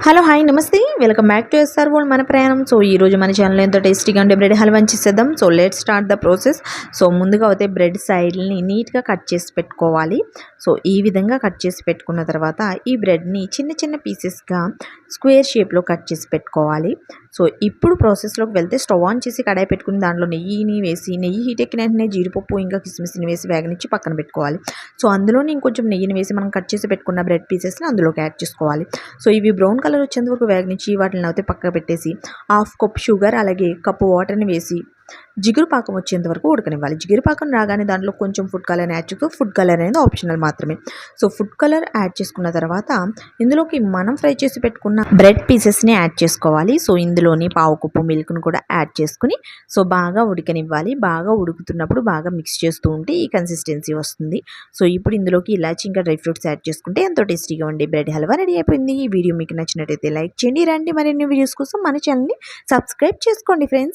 Hello hi నమస్తే welcome back to SR world మన ప్రయాణం. సో ఈ రోజు మన ఛానల్లో ఎంతో టేస్టీగా ఉండే బ్రెడ్ హల్వా చేసేద్దాం. So let's start the process. So ముందుగా అయితే బ్రెడ్ సైడ్ని నీట్గా కట్ చేసి పెట్టుకోవాలి. సో ఈ విధంగా కట్ చేసి పెట్టుకున్న తర్వాత ఈ బ్రెడ్ని చిన్న చిన్న పీసెస్గా స్క్వేర్ షేప్లో కట్ చేసి పెట్టుకోవాలి. సో ఇప్పుడు ప్రాసెస్లోకి వెళ్తే స్టవ్ ఆన్ చేసి కడాయి పెట్టుకుని దాంట్లో నెయ్యిని వేసి నెయ్యి హీట్ ఎక్కిన వెంటనే జీడిపప్పు ఇంకా కిస్మిస్ని వేసి వేగనిచ్చి పక్కన పెట్టుకోవాలి. సో అందులోనే ఇంకొంచెం నెయ్యిని వేసి మనం కట్ చేసి పెట్టుకున్న బ్రెడ్ పీసెస్ని అందులోకి యాడ్ చేసుకోవాలి. సో ఇవి బ్రౌన్ కలర్ వచ్చేంత వరకు వేగనిచ్చి వాటిని అయితే పక్కకు పెట్టేసి హాఫ్ కప్ షుగర్ అలాగే కప్పు వాటర్ని వేసి జిగురు పాకం వచ్చేంత వరకు ఉడకనివ్వాలి. జిగురు పాకం రాగానే దాంట్లో కొంచెం ఫుడ్ కలర్ యాడ్ చేస్తూ, ఫుడ్ కలర్ అనేది ఆప్షనల్ మాత్రమే. సో ఫుడ్ కలర్ యాడ్ చేసుకున్న తర్వాత ఇందులోకి మనం ఫ్రై చేసి పెట్టుకున్న బ్రెడ్ పీసెస్ని యాడ్ చేసుకోవాలి. సో ఇందులోని పావు కప్పు మిల్క్ను కూడా యాడ్ చేసుకుని సో బాగా ఉడకనివ్వాలి. బాగా ఉడుకుతున్నప్పుడు బాగా మిక్స్ చేస్తూ ఉంటే ఈ కన్సిస్టెన్సీ వస్తుంది. సో ఇప్పుడు ఇందులోకి ఇలాచి ఇంకా డ్రై ఫ్రూట్స్ యాడ్ చేసుకుంటే ఎంతో టేస్టీగా ఉండే బ్రెడ్ హల్వా రెడీ అయిపోయింది. ఈ వీడియో మీకు నచ్చినట్టయితే లైక్ చేయండి. రండి మరిన్ని వీడియోస్ కోసం మన ఛానల్ని సబ్స్క్రైబ్ చేసుకోండి ఫ్రెండ్స్.